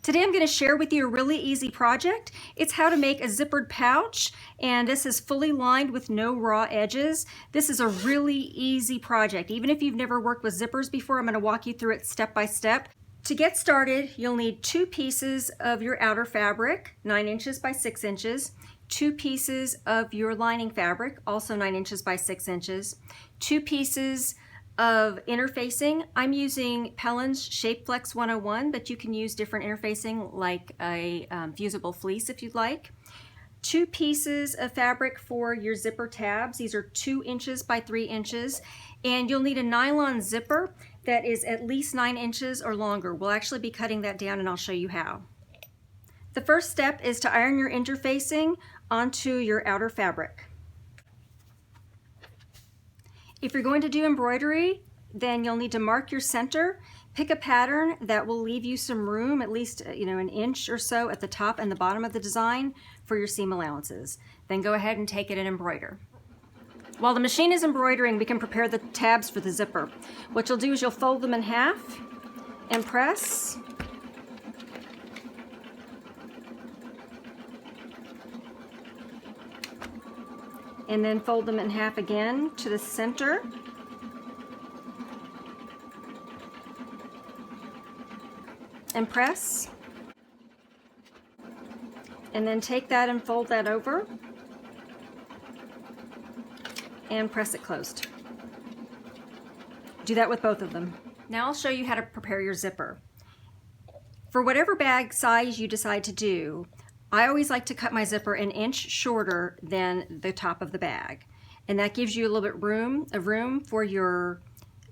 Today I'm going to share with you a really easy project. It's how to make a zippered pouch, and this is fully lined with no raw edges. This is a really easy project. Even if you've never worked with zippers before, I'm going to walk you through it step by step. To get started, you'll need 2 pieces of your outer fabric, 9 inches by 6 inches, 2 pieces of your lining fabric, also 9 inches by 6 inches, 2 pieces of interfacing. I'm using Pellon's ShapeFlex 101, but you can use different interfacing like a fusible fleece if you'd like. 2 pieces of fabric for your zipper tabs. These are 2 inches by 3 inches, and you'll need a nylon zipper that is at least 9 inches or longer. We'll actually be cutting that down and I'll show you how. The first step is to iron your interfacing onto your outer fabric. If you're going to do embroidery, then you'll need to mark your center. Pick a pattern that will leave you some room, at least an inch or so at the top and the bottom of the design for your seam allowances. Then go ahead and take it and embroider. While the machine is embroidering, we can prepare the tabs for the zipper. What you'll do is you'll fold them in half and press. And then fold them in half again to the center. And press. And then take that and fold that over. And press it closed. Do that with both of them. Now I'll show you how to prepare your zipper. For whatever bag size you decide to do, I always like to cut my zipper an inch shorter than the top of the bag. And that gives you a little bit of room for your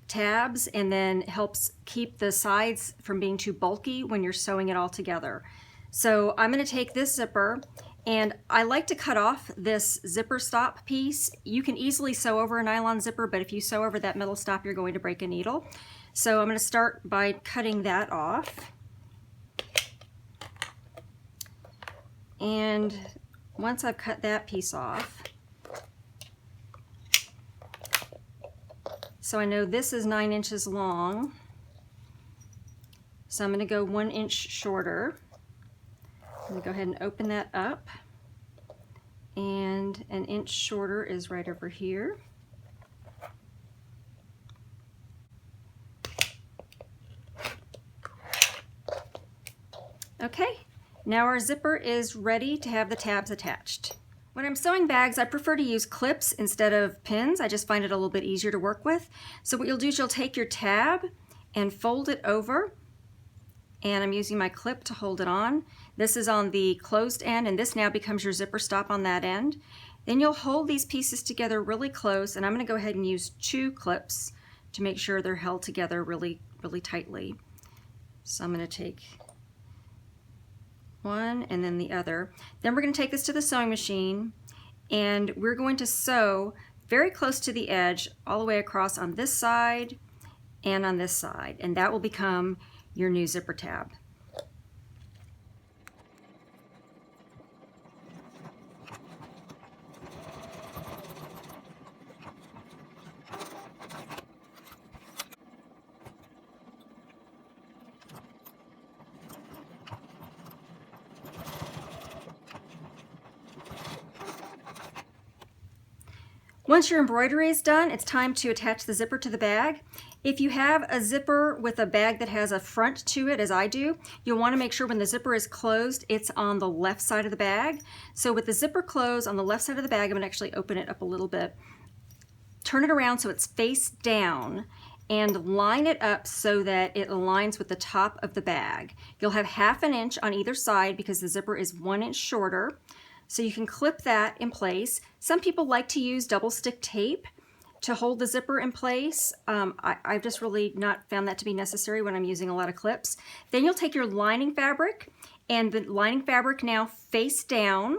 tabs, and then helps keep the sides from being too bulky when you're sewing it all together. So I'm going to take this zipper, and I like to cut off this zipper stop piece. You can easily sew over a nylon zipper, but if you sew over that middle stop, you're going to break a needle. So I'm going to start by cutting that off. And once I've cut that piece off, so I know this is 9 inches long, so I'm going to go 1 inch shorter. I'm going to go ahead and open that up, and 1 inch shorter is right over here. Okay. Now our zipper is ready to have the tabs attached. When I'm sewing bags, I prefer to use clips instead of pins. I just find it a little bit easier to work with. So what you'll do is you'll take your tab and fold it over, and I'm using my clip to hold it on. This is on the closed end, and this now becomes your zipper stop on that end. Then you'll hold these pieces together really close, and I'm going to go ahead and use 2 clips to make sure they're held together really tightly. So I'm going to take one and then the other. Then we're going to take this to the sewing machine, and we're going to sew very close to the edge all the way across on this side and on this side, and that will become your new zipper tab. Once your embroidery is done, it's time to attach the zipper to the bag. If you have a zipper with a bag that has a front to it, as I do, you'll want to make sure when the zipper is closed, it's on the left side of the bag. So with the zipper closed on the left side of the bag, I'm going to actually open it up a little bit. Turn it around so it's face down, and line it up so that it aligns with the top of the bag. You'll have ½ an inch on either side because the zipper is 1 inch shorter. So you can clip that in place. Some people like to use double stick tape to hold the zipper in place. I've just really not found that to be necessary when I'm using a lot of clips. Then you'll take your lining fabric, and the lining fabric now face down,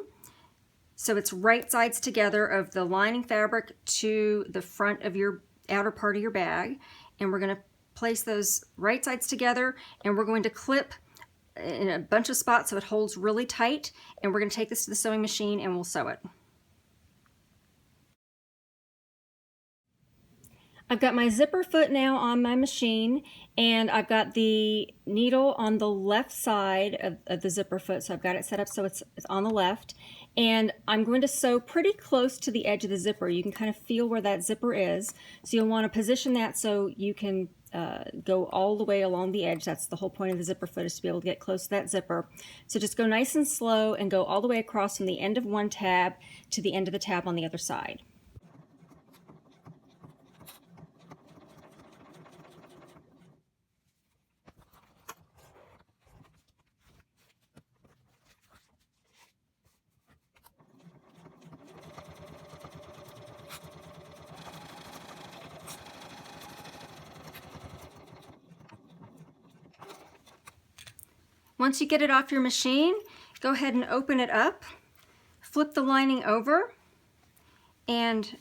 so it's right sides together of the lining fabric to the front of your outer part of your bag. And we're going to place those right sides together, and we're going to clip in a bunch of spots so it holds really tight, and we're going to take this to the sewing machine and we'll sew it. I've got my zipper foot now on my machine, and I've got the needle on the left side of the zipper foot, so I've got it set up so it's on the left, and I'm going to sew pretty close to the edge of the zipper. You can kind of feel where that zipper is, so you'll want to position that so you can go all the way along the edge. That's the whole point of the zipper foot, is to be able to get close to that zipper. So just go nice and slow and go all the way across from the end of one tab to the end of the tab on the other side. Once you get it off your machine, go ahead and open it up, flip the lining over, and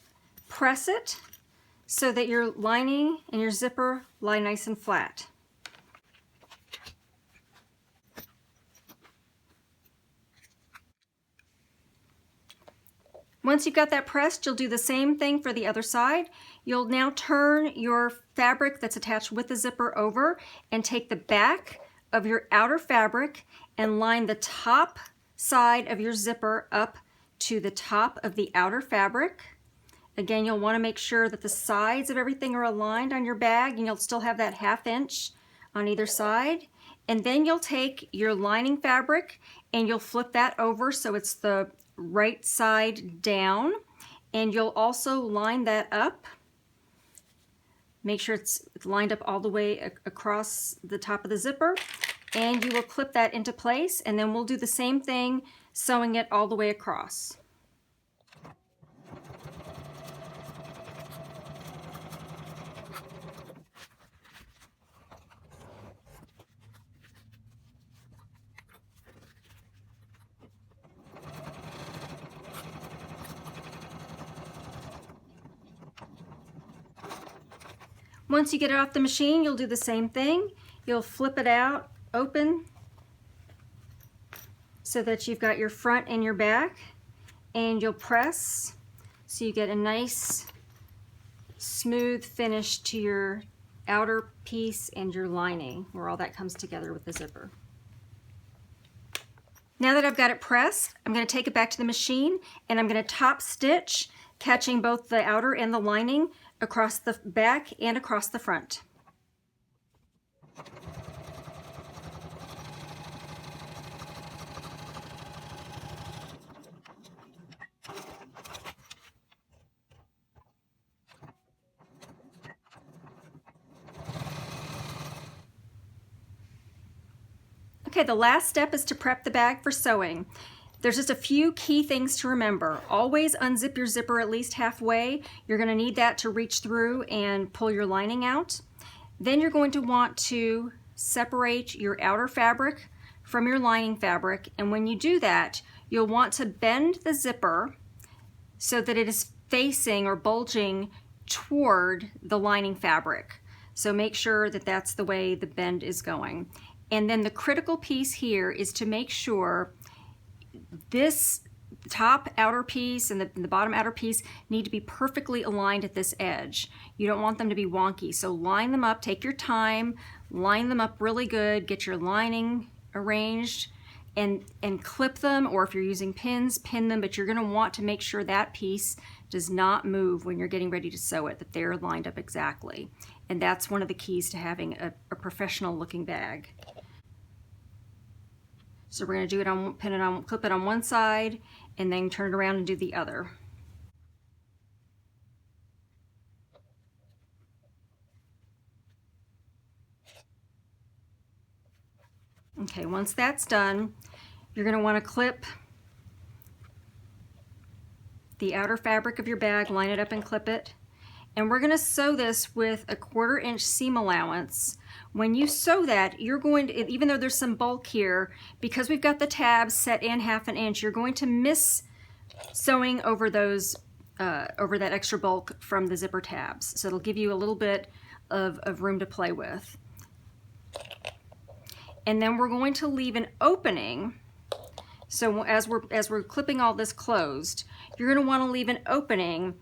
press it so that your lining and your zipper lie nice and flat. Once you've got that pressed, you'll do the same thing for the other side. You'll now turn your fabric that's attached with the zipper over and take the back of your outer fabric and line the top side of your zipper up to the top of the outer fabric. Again, you'll want to make sure that the sides of everything are aligned on your bag, and you'll still have that 1/2 inch on either side. And then you'll take your lining fabric and you'll flip that over so it's the right side down, and you'll also line that up. Make sure it's lined up all the way across the top of the zipper, and you will clip that into place, and then we'll do the same thing, sewing it all the way across. Once you get it off the machine, you'll do the same thing. You'll flip it out, open, so that you've got your front and your back, and you'll press so you get a nice smooth finish to your outer piece and your lining, where all that comes together with the zipper. Now that I've got it pressed, I'm going to take it back to the machine, and I'm going to top stitch, catching both the outer and the lining across the back and across the front. Okay, the last step is to prep the bag for sewing. There's just a few key things to remember. Always unzip your zipper at least halfway. You're going to need that to reach through and pull your lining out. Then you're going to want to separate your outer fabric from your lining fabric, and when you do that, you'll want to bend the zipper so that it is facing or bulging toward the lining fabric. So make sure that that's the way the bend is going. And then the critical piece here is to make sure this top outer piece and the bottom outer piece need to be perfectly aligned at this edge. You don't want them to be wonky, so line them up, take your time, line them up really good, get your lining arranged, and clip them, or if you're using pins, pin them, but you're going to want to make sure that piece does not move when you're getting ready to sew it, that they're lined up exactly. And that's one of the keys to having a professional looking bag. So we're going to do it on, pin it on, clip it on one side, and then turn it around and do the other. Okay, once that's done, you're going to want to clip the outer fabric of your bag, line it up and clip it. And we're going to sew this with a 1/4 inch seam allowance. When you sew that, you're going to, even though there's some bulk here, because we've got the tabs set in 1/2 inch, you're going to miss sewing over those, over that extra bulk from the zipper tabs. So it'll give you a little bit of room to play with. And then we're going to leave an opening. So as we're clipping all this closed, you're going to want to leave an opening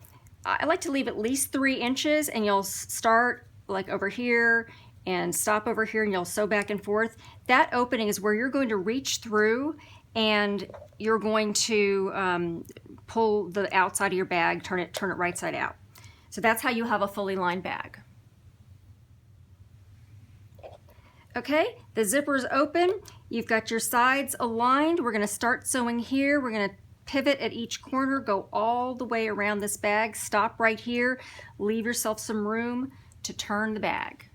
I like to leave at least 3 inches, and you'll start like over here and stop over here, and you'll sew back and forth. That opening is where you're going to reach through, and you're going to pull the outside of your bag, turn it right side out. So that's how you have a fully lined bag. Okay, the zipper is open. You've got your sides aligned. We're gonna start sewing here. We're gonna pivot at each corner, go all the way around this bag, stop right here, leave yourself some room to turn the bag.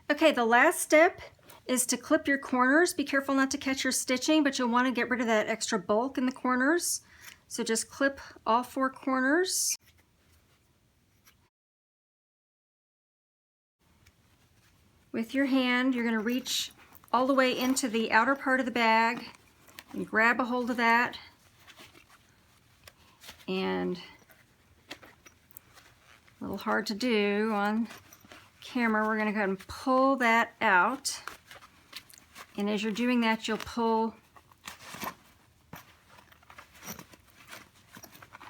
Okay, the last step is to clip your corners. Be careful not to catch your stitching, but you'll want to get rid of that extra bulk in the corners. So just clip all 4 corners. With your hand, you're going to reach all the way into the outer part of the bag and grab a hold of that. And a little hard to do on camera, we're going to go ahead and pull that out. And as you're doing that, you'll pull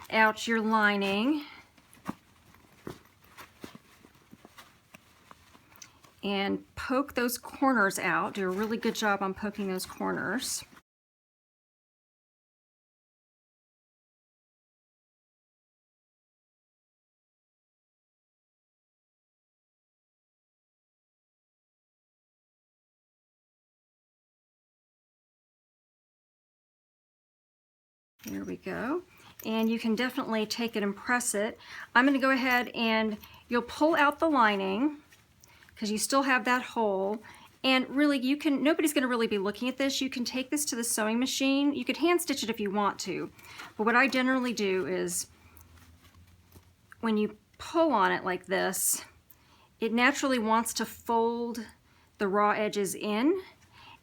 out your lining. And poke those corners out. Do a really good job on poking those corners. There we go. And you can definitely take it and press it. I'm going to go ahead and you'll pull out the lining because you still have that hole. And really, you can, nobody's going to really be looking at this. You can take this to the sewing machine. You could hand stitch it if you want to. But what I generally do is when you pull on it like this, it naturally wants to fold the raw edges in.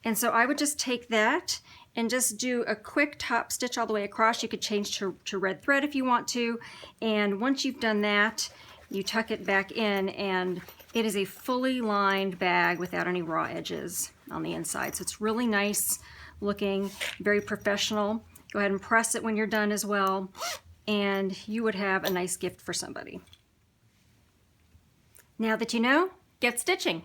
And so I would just take that and just do a quick top stitch all the way across. You could change to red thread if you want to. And once you've done that, you tuck it back in, and it is a fully lined bag without any raw edges on the inside. So it's really nice looking, very professional. Go ahead and press it when you're done as well, and you would have a nice gift for somebody. Now that you know, get stitching.